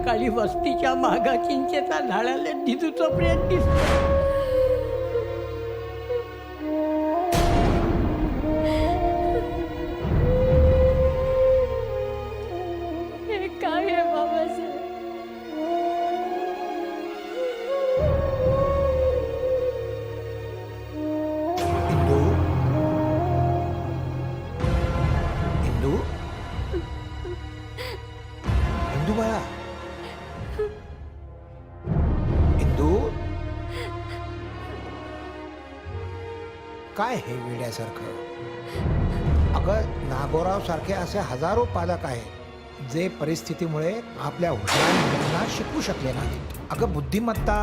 संध्याकाळी वस्तीच्या मागा चिंचेचा झाडाला दिदूचं प्रेम दिसत. हे काय आहे बाबासाहेब? इंदू इंदू इंदू बाळा इंदू काय हे वेड्यासारखं? अगं नागोराव सारखे असे हजारो पालक आहेत जे परिस्थितीमुळे आपल्या हुशार मुलांना शिकवू शकले नाहीत. अगं बुद्धिमत्ता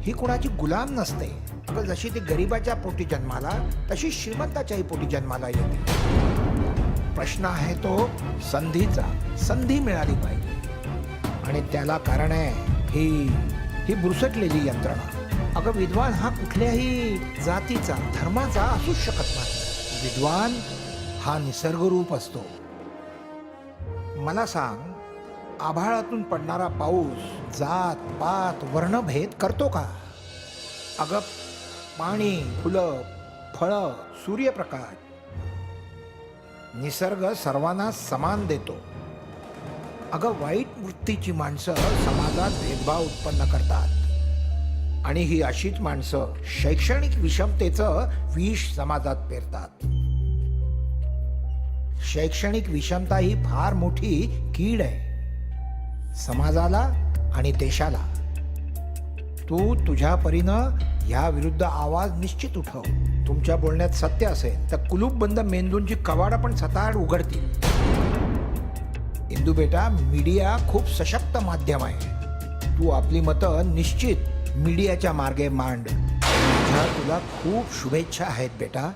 ही कुणाची गुलाम नसते. अगं जशी ती गरिबाच्या पोटी जन्माला तशी श्रीमंताच्याही पोटी जन्माला येते. प्रश्न आहे तो संधीचा. संधी मिळाली पाहिजे आणि त्याला कारण आहे ही बुरसटलेली यंत्रणा. अगं विद्वान हा कुठल्याही जातीचा धर्माचा असूच शकत नाही. विद्वान हा निसर्गरूप असतो. मला सांग, आभाळातून पडणारा पाऊस जात पात वर्णभेद करतो का? अगं पाणी, फुलं, फळं, सूर्यप्रकाश, निसर्ग सर्वांना समान देतो. अगं वाईट वृत्तीची माणसं समाजात भेदभाव उत्पन्न करतात आणि ही अशीच माणसं शैक्षणिक विषमतेचं विष समाजात पेरतात. शैक्षणिक विषमता ही फार मोठी कीड आहे समाजाला आणि देशाला. तू तुझ्या परीनं या विरुद्ध आवाज निश्चित उठव. तुमच्या बोलण्यात सत्य असेल तर कुलूपबंद मेंदूंची कवाडं पण सताड उघडतील. इंदू बेटा, मीडिया खूप सशक्त माध्यम आहे. तू आपली मतं निश्चित मीडियाच्या मार्गे मांड. माझ्या तुला खूप शुभेच्छा आहेत बेटा.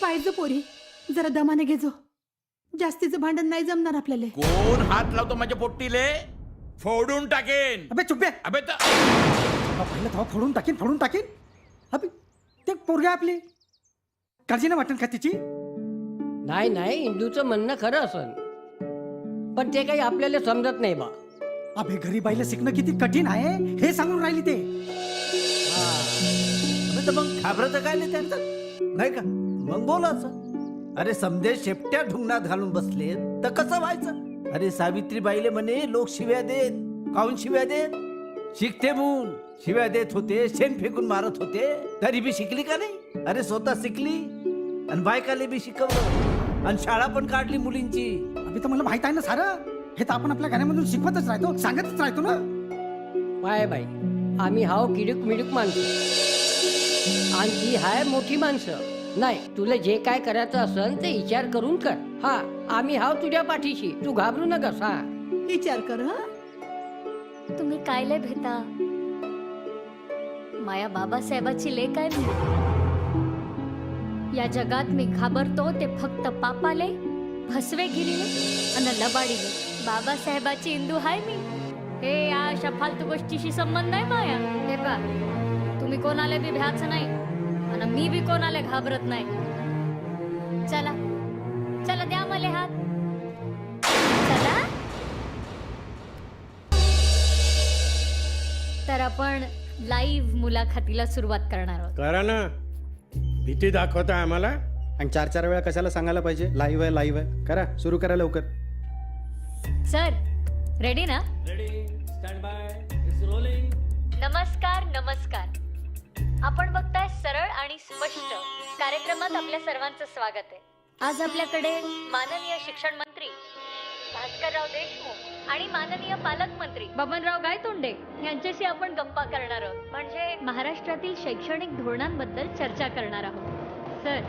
पाहिजे पोरी, जरा दमाने घेजो. जास्तीचं भांडण नाही जमणार आपल्याला. कोण हात लावतो माझ्या पोट्टीले? फोडून टाकेन. अबे चुप बे. अबे पहिलं तेव्हा फोडून टाकीन. अबे ते पोरगी आपली काळजी नाही वाटेल का तिची? नाही नाही, इंदूचं म्हणणं खरं असन, पण ते काही आपल्याला समजत नाही बा. अबे गरीबाईला शिकणं किती कठीण आहे हे सांगून राहिली ते. अबे तर मग घाबरत काय त्यांचं नाही का? मग बोलायचं. अरे समजे शेपट्या ढुंगणात घालून बसले तर कसं व्हायचं? अरे सावित्रीबाईले म्हणे लोक शिव्या देत. काहून शिव्या देत? शिकते म्हणून शिव्या देत होते, शेण फेकून मारत होते, तरी बी शिकली का नाही? अरे स्वतः शिकली आणि बायकाले बी शिकवलं आणि शाळा पण काढली मुलींची. अबे तर मला माहित आहे ना सारं. हे तर आपण आपल्या घरामधून शिकवतच राहतो, सांगतच राहतो ना. पाय बाई, आम्ही हाव किडूक मिडूक माणसं आणि ती हाय मोठी माणसं. नाही, तुला जे काय करायचं असेल ते विचार करून कर. हा, आम्ही हाव तुझ्या पाठीशी, तू घाबरू नकस. हा, विचार कर. हा, तुम्ही काय लय भेटा? माया बाबासाहेबाची लेक आहे मी. या जगात मी घाबरतो ते फक्त पापाले, फसवेगिरीले आणि लबाडीले. बाबासाहेबाची इंदू हाय मी. हे या अशा फालतू गोष्टीशी संबंध नाही माया. हे पा, तुम्ही कोणाला बी भ्याचं नाही आणि मी बी कोणाला घाबरत नाही. चला चला, द्या मला हात. चला. तर आपण लाईव्ह मुलाखतीला सुरुवात करणार आहोत. करा ना. भीती दाखवता आम्हाला. आणि 4-4 वेळा कशाला सांगायला पाहिजे? लाईव्ह आहे. करा, सुरू करा लवकर. सर, रेडी ना? Ready, stand by, it's rolling. नमस्कार नमस्कार. आपण बघताय सरळ आणि स्पष्ट कार्यक्रमात आपल्या सर्वांचं स्वागत आहे. आज आपल्याकडे माननीय शिक्षण मंत्री भास्करराव देशमुख आणि माननीय पालकमंत्री बबनराव गायतोंडे यांच्याशी आपण गप्पा करणार आहोत. म्हणजे महाराष्ट्रातील शैक्षणिक धोरणांबद्दल चर्चा करणार आहोत. सर,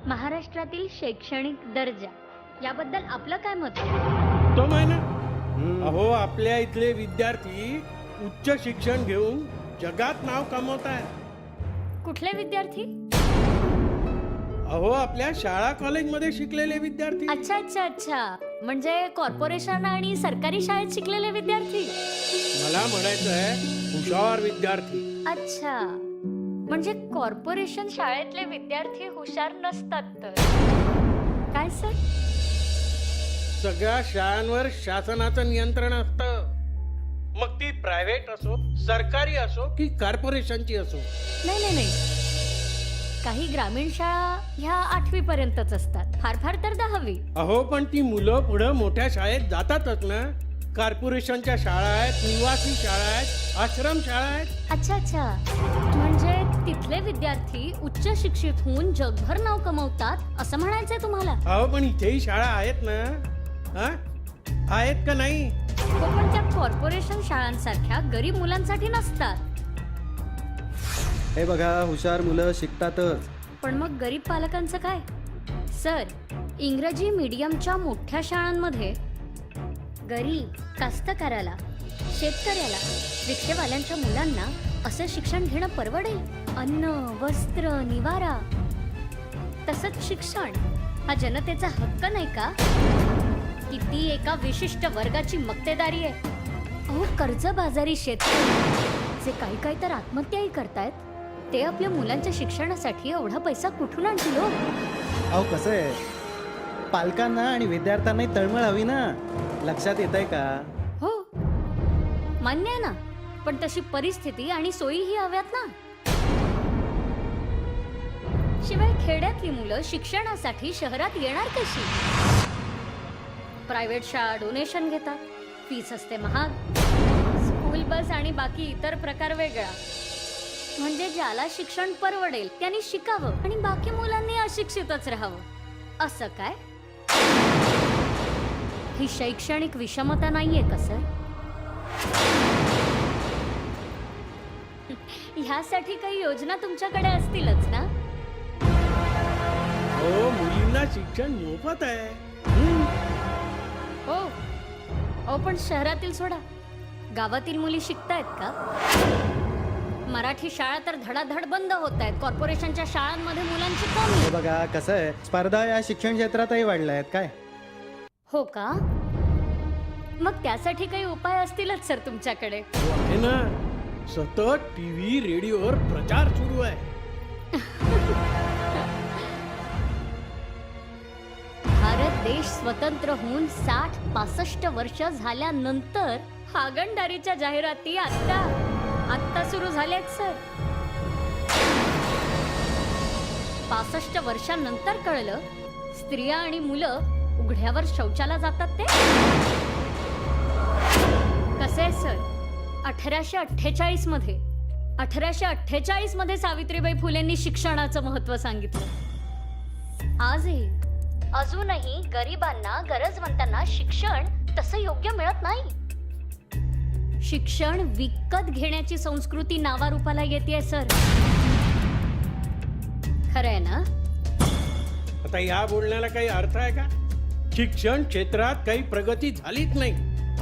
महाराष्ट्रातील शैक्षणिक दर्जा याबद्दल आपलं काय मत आहे? तो महिना अहो, आपल्या इथले विद्यार्थी उच्च शिक्षण घेऊन जगात नाव कमवत आहेत. कुठले विद्यार्थी? अहो, आपल्या शाळा कॉलेजमध्ये शिकलेले विद्यार्थी. अच्छा अच्छा अच्छा, म्हणजे कॉर्पोरेशन आणि सरकारी शाळेत शिकलेले विद्यार्थी. मला म्हणायचं आहे हुशार विद्यार्थी. अच्छा, म्हणजे कॉर्पोरेशन शाळेतले विद्यार्थी हुशार नसतात तर काय सर? सगळ्या शाळांवर शासनाचं नियंत्रण असतं, मग ती प्रायव्हेट असो, सरकारी असो की कॉर्पोरेशनची असो. नाही नाही नाही, काही ग्रामीण शाळा ह्या 8वी पर्यंतच असतात, फार फार तर 10वी. अहो पण ती मुलं पुढे मोठ्या शाळेत जातातच ना. कॉर्पोरेशनच्या शाळा आहेत, निवासी शाळा आहेत, आश्रम शाळा आहेत. अच्छा अच्छा, म्हणजे तिथले विद्यार्थी उच्च शिक्षित होऊन जगभर नाव कमवतात असं म्हणायचंय तुम्हाला? अहो पण इथेही शाळा आहेत ना. हा, आहेत का नाही? हो, पण त्या कॉर्पोरेशन शाळांसारख्या गरीब मुलांसाठी नसतात. हे बघा, हुशार मुलं शिकतातच. पण मग गरीब पालकांचं काय? सर, इंग्रजी मीडियमच्या मोठ्या शाळांमध्ये गरीब, कास्तकाराला, शेतकऱ्याला, रिक्षेवाल्यांच्या मुलांना असं शिक्षण घेणं परवडेल? अन्न, वस्त्र, निवारा. तसंच शिक्षण हा जनतेचा हक्क नाही का? किती एका विशिष्ट वर्गाची मक्तेदारी आहे. अहो, कर्जबाजारी शेतकरी जे काही तर आत्महत्याही करतायत, ते आपल्या मुलांच्या शिक्षणासाठी एवढा पैसा कुठून आणतील हो? अहो कसं आहे, पालकांना आणि विद्यार्थ्यांनाही तळमळ हवी ना. लक्षात येत आहे का? हो, मान्य आहे ना, पण तशी परिस्थिती आणि सोयीही हव्यात ना. शिवाय खेड्यातली मुलं शिक्षणासाठी शहरात येणार कशी? प्रायव्हेट शाळा डोनेशन घेतात, फीस असते महाग, स्कूल बस आणि बाकी इतर प्रकार वेगळा. म्हणजे ज्याला शिक्षण परवडेल त्यांनी शिकावं आणि बाकी मुलांनी अशिक्षितच राहावं, असं काय? ही शैक्षणिक विषमता नाहीये का सर? ह्यासाठी काही योजना तुमच्याकडे असतीलच ना? हो, मुलींना शिक्षण मोफत आहे. हो हो, पण शहरातील सोडा, गावातील मुली शिकतायत का? मराठी शाळा तर धडाधड बंद होत आहेत. कॉर्पोरेशनच्या शाळांमध्ये मुलांची कमी. हे बघा कसं आहे, स्पर्धा या शिक्षण क्षेत्रातही वाढल्या आहेत काय. हो का? मग त्यासाठी काही उपाय असतीलच सर तुमच्याकडे. आहे ना, सतत टीव्ही रेडिओवर प्रचार सुरू आहे. भारत देश स्वतंत्र होऊन 60-65 वर्ष झाल्यानंतर हागणदारीच्या जाहिराती आत्ता सुरू झाल्यात सर. 65 वर्षांनंतर कळलं स्त्रिया आणि मुलं उघड्यावर शौचाला जातात ते. कसे आहे सर, 1848 मध्ये सावित्रीबाई फुलेंनी शिक्षणाचं महत्व सांगितलं. अजूनही गरिबांना, गरजवंतांना शिक्षण तसं योग्य मिळत नाही. शिक्षण विकत घेण्याची संस्कृती नावारूपाला येते सर. खरंय ना? आता या बोलण्याला काही अर्थ आहे का? शिक्षण क्षेत्रात काही प्रगती झालीच नाही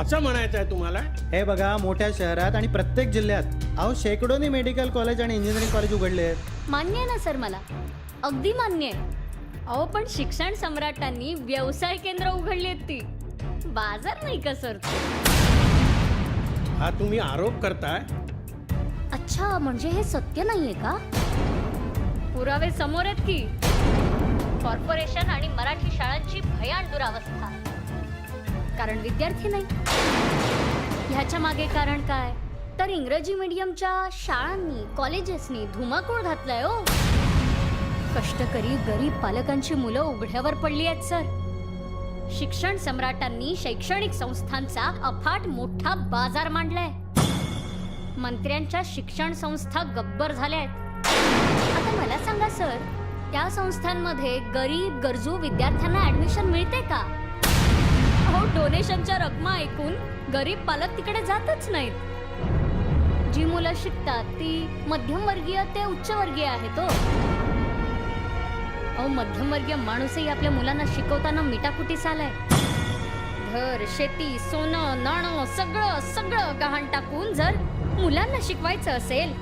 असं म्हणायचं आहे तुम्हाला? हे बघा, मोठ्या शहरात आणि प्रत्येक जिल्ह्यात अहो शेकडोनी मेडिकल कॉलेज आणि इंजिनिअरिंग कॉलेज उघडले आहेत. मान्य आहे ना सर, मला अगदी मान्य आहे. अहो पण शिक्षण सम्राटांनी व्यवसाय केंद्र उघडली आहेत, ती बाजार नाही का सर? हा तुम्ही आरोप करताय? अच्छा, म्हणजे हे सत्य नाहीये का? पुरावे समोर आहेत की. कॉर्पोरेशन आणि मराठी शाळांची भयान दुरावस्था. कारण विद्यार्थी नाही. ह्याच्या मागे कारण काय? तर इंग्रजी मीडियमच्या शाळांनी, कॉलेजेसनी धुमाकूळ घातलाय हो. कष्टकरी गरीब पालकांची मुलं उघड्यावर पडली आहेत सर. शिक्षण सम्राटांनी शैक्षणिक संस्थांचा अफाट मोठा बाजार मांडलाय. मंत्र्यांच्या शिक्षण संस्था गब्बर झाल्या आहेत. आता मला सांगा सर, त्या संस्थांमध्ये गरीब गरजू विद्यार्थ्यांना ऍडमिशन मिळते का? अहो, डोनेशनच्या रकमा ऐकून गरीब पालक तिकडे जातच नाहीत. जी मुलं शिकतात ती मध्यमवर्गीय ते उच्चवर्गीय आहेत हो. अहो, मध्यमवर्गीय माणूसही आपल्या मुलांना शिकवताना मिटाकुटीस आलाय. घर, शेती, सोनं, नाणं सगळं गहाण टाकून जर मुलांना शिकवायचं असेल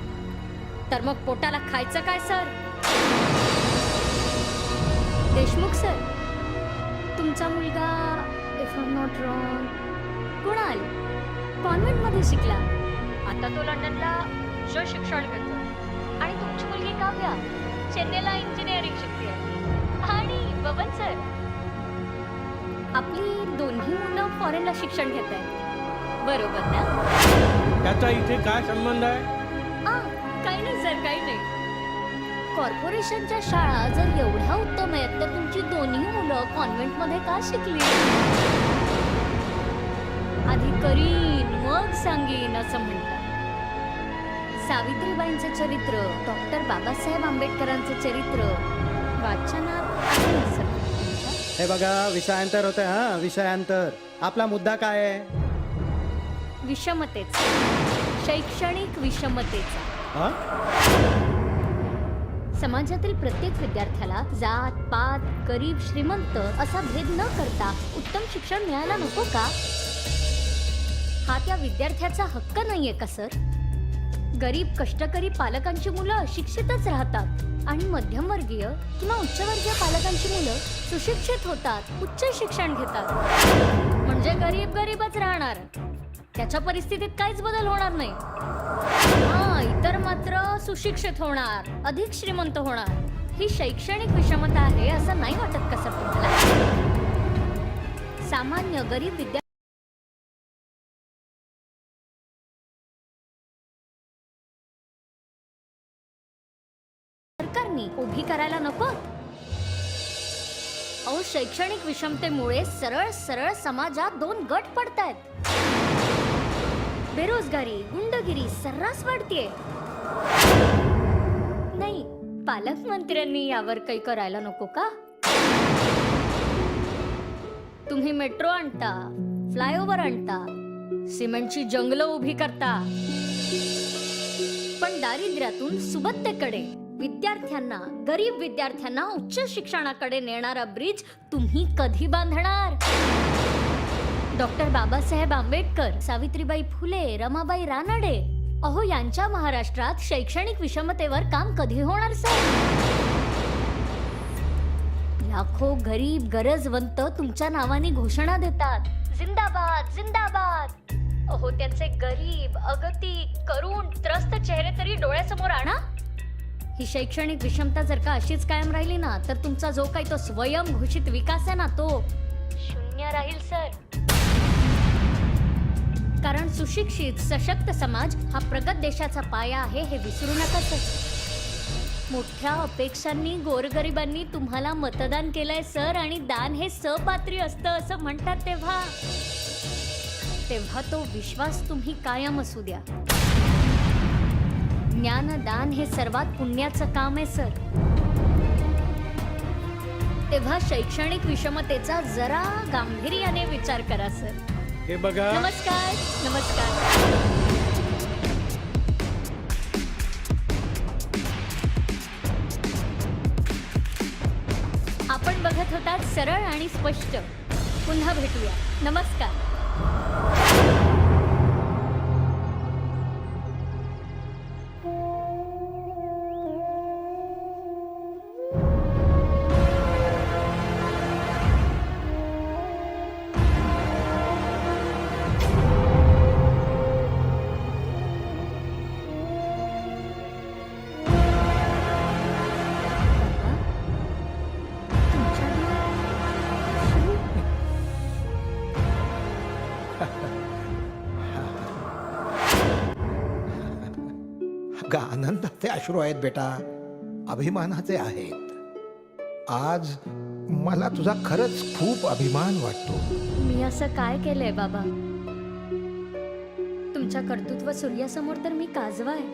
तर मग पोटाला खायचं काय सर? देशमुख सर, तुमचा मुलगा if I am not wrong Kunal convent मध्ये शिकला. आता तो लंडनला उच्च शिक्षण घेतो. आणि तुमची मुलगी काव्या चेन्नईला इंजिनिअरिंग शिकते. आणि बबन सर, आपली दोन्ही मुलं फॉरेनला शिक्षण घेत आहेत, बरोबर ना? त्याचा इथे काय संबंध आहे? काही नाही सर, काही नाही. कॉर्पोरेशनच्या शाळा जर एवढ्या उत्तम आहेत तर तुमची दोन्ही मुलं कॉन्व्हेंटमध्ये का शिकली? आधी करीन मग सांगेन असं म्हणतात. सावित्रीबाईंचं चरित्र, डॉक्टर बाबासाहेब आंबेडकरांचं चरित्र वाचनात आहे ना सर तुमच्या? हे बघा, विषयांतर होतंय. हा, विषयांतर. आपला मुद्दा काय आहे? विषमतेचा, शैक्षणिक विषमतेचा. हा? समाजातील प्रत्येक विद्यार्थ्याला जात पात, गरीब श्रीमंत असा भेद न करता उत्तम शिक्षण मिळायला नको का? हा त्या विद्यार्थ्याचा हक्क नाहीये का सर? गरीब कष्टकरी पालकांची मुलं अशिक्षितच राहतात आणि मध्यमवर्गीय किंवा उच्चवर्गीय पालकांची मुलं सुशिक्षित होतात, उच्च शिक्षण घेतात. म्हणजे गरीब गरीबच राहणार, त्याच्या परिस्थितीत काहीच बदल होणार नाही. इतर मात्र सुशिक्षित होणार, अधिक श्रीमंत होणार. ही शैक्षणिक विषमता आहे असं नाही वाटत का सर तुम्हाला? सामान्य गरीब विद्यार्थी सरकारने उभी करायला नको? अहो, शैक्षणिक विषमतेमुळे सरळ सरळ समाजात दोन गट पडतायत. बेरोजगारी, गुंडगिरी सर्रास वाढतीये. नाही, पालकमंत्र्यांनी यावर काही करायला नको का? तुम्ही मेट्रो आणता, फ्लायओव्हर आणता, सिमेंटची जंगलं उभी करता, पण दारिद्र्यातून सुबत्तेकडे विद्यार्थ्यांना, गरीब विद्यार्थ्यांना उच्च शिक्षणाकडे नेणारा ब्रिज तुम्ही कधी बांधणार? डॉक्टर बाबासाहेब आंबेडकर, सावित्रीबाई फुले, रमाबाई रानडे, अहो यांच्या महाराष्ट्रात शैक्षणिक विषमतेवर काम कधी होणार सर? लाखो गरीब गरजवंत तुमच्या नावाने घोषणा देतात, जिंदाबाद जिंदाबाद. अहो, त्यांचे गरीब, अगतिक, करुण, त्रस्त चेहरे तरी डोळ्यासमोर आणा. ही शैक्षणिक विषमता जर का अशीच कायम राहिली ना तर तुमचा जो काही तो स्वयंघोषित विकास आहे ना तो शून्य राहील सर. कारण सुशिक्षित सशक्त समाज हा प्रगत देशाचा पाया आहे हे विसरू नका सर. मोठ्या अपेक्षांनी गोरगरिबांनी तुम्हाला मतदान केलंय सर, आणि दान हे सपात्री असतं असं म्हणतात तेव्हा तो विश्वास तुम्ही कायम असू द्या. ज्ञानदान हे सर्वात पुण्याचं काम आहे सर. तेव्हा शैक्षणिक विषमतेचा जरा गांभीर्याने विचार करा सर. हे बघा, नमस्कार नमस्कार. आपण बघत होतात सरळ आणि स्पष्ट. पुन्हा भेटूया. नमस्कार. आनंदाचे अश्रू आहेत बेटा, अभिमानाचे आहेत. आज मला तुझा खरंच खूप अभिमान वाटतो. मी असं काय केलंय बाबा? तुमच्या कर्तृत्व सूर्यासमोर तर मी काजवा आहे.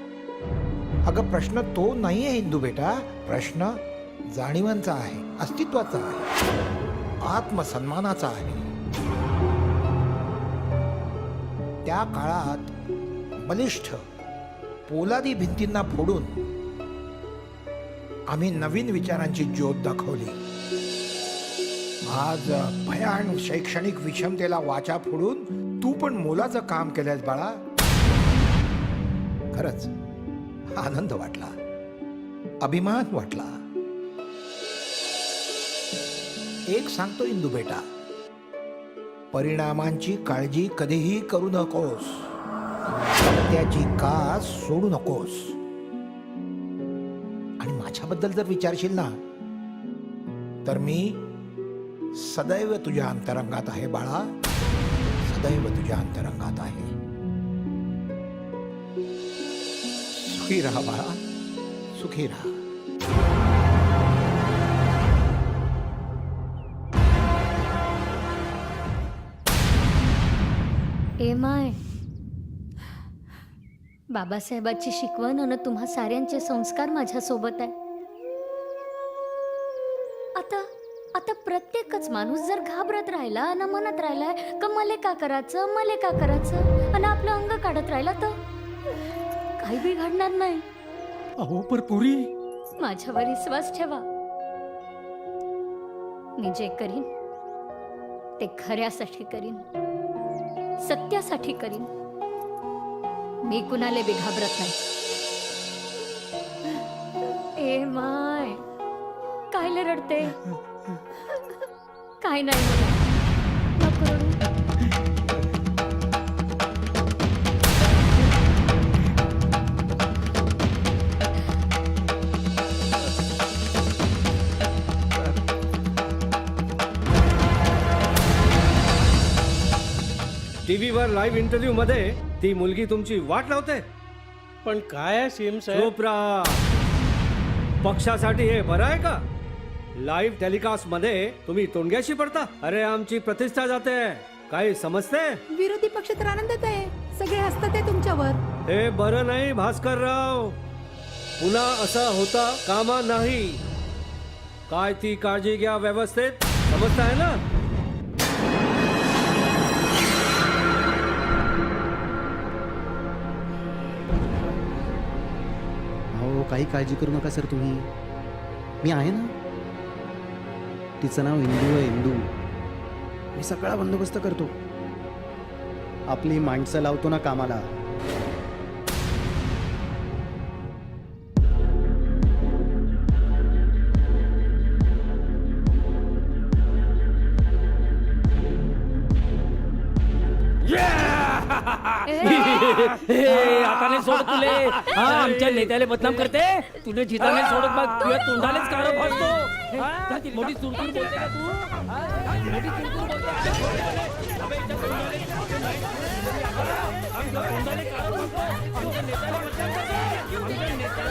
अगं, प्रश्न तो नाहीये इंदू बेटा, प्रश्न जाणीवांचा आहे, अस्तित्वाचा आहे, आत्मसन्मानाचा आहे. त्या काळात बलिष्ठ पोलादी भिंतींना फोडून आम्ही नवीन विचारांची ज्योत दाखवली. आज भयान शैक्षणिक विषमतेला वाचा फोडून तू पण मोलाचं काम केलंयस बाळा. खरंच आनंद वाटला, अभिमान वाटला. एक सांगतो इंदू बेटा, परिणामांची काळजी कधीही करू नकोस, सत्याची कास सोडू नकोस. माझ्याबद्दल जर विचारशील ना तर मी सदैव तुझ्या अंतरंगात आहे बाळा, सदैव तुझ्या अंतरंगात आहे. सुखी राहा बाळा, सुखी राहा. माय बाबासाहेबांची शिकवण आणि तुम्हा साऱ्यांचे संस्कार माझ्या सोबत आहे. आता आता प्रत्येकच माणूस जर घाबरत राहिला आणि म्हणत राहिलाय का मले का करायचं, मले का करायचं, आणि आपलं अंग काढत राहिला तर काही बी घडणार नाही. अहो पर पोरी, माझ्यावर विश्वास ठेवा. मी जे करीन ते खऱ्यासाठी करीन, सत्यासाठी करीन. मी कुणाला बी घाबरत नाही. ए माय कायले रडते? काय नाही मला, नको रडू. टीव्हीवर लाईव्ह इंटरव्ह्यू मध्ये ती मुलगी तुमची वाट लावते. पण काय आहे सीएम साहेब, चुप राहा. पक्षासाठी हे बरं आहे का? लाईव्ह टेलिकास्ट मध्ये तुम्ही तोंडग्याशी पडता. अरे आमची प्रतिष्ठा जाते, काही समजते? विरोधी पक्ष तर आनंदात आहे, सगळे हसतात आहे तुमच्यावर. हे बरं नाही भास्करराव, पुन्हा असा होता कामा नाही. काय ती काळजी घ्या व्यवस्थित, समजताय ना? हो, काही काळजी करू नका सर तुम्ही, मी आहे ना. तिचं नाव इंदू आहे, इंदू. मी सगळा बंदोबस्त करतो. आपली माणसं लावतो ना कामाला. आता नाही सोड तुले. हा, आमच्या नेत्याला बदनाम करते. तुले जिता नाही सोडत बघ, तुझ्या तोंडालेच काळं फासतो. हा, मोठी चुरचूर बोलते का तू? हा, मोठी चुरचूर बोलते का? आमच्या तोंडाले काळं फासतो. आमच्या नेत्याला बदनाम करते. आमच्या नेत्याला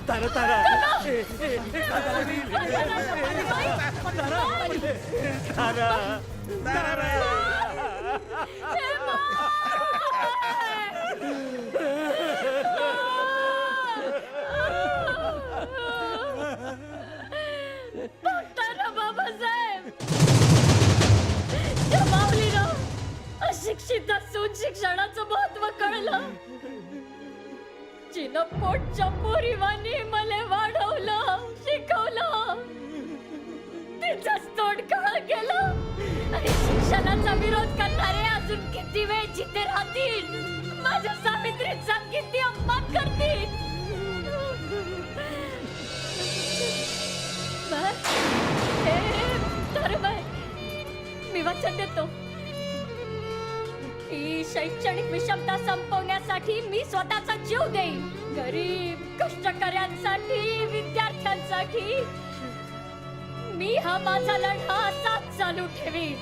तारा तारा बाबासाहेब त्या माऊलीनं अशिक्षित असून शिक्षणाचं महत्व कळलं. जिनं पोटच्या पोरीवानी मला वाढवलं, शिकवलं, तिचंच तोंड काळ केलं. आणि शिक्षणाचा विरोध करणारे अजून किती वेळ जिथे राहतील, माझ्या सावित्रीचा किती अपमान करतील. मी वचन देतो, ही शैक्षणिक विषमता संपवण्यासाठी मी स्वतःचा जीव देईन. गरीब कष्टकऱ्यांसाठी, विद्यार्थ्यांसाठी मी हा माझा लढा असाच चालू ठेवीन.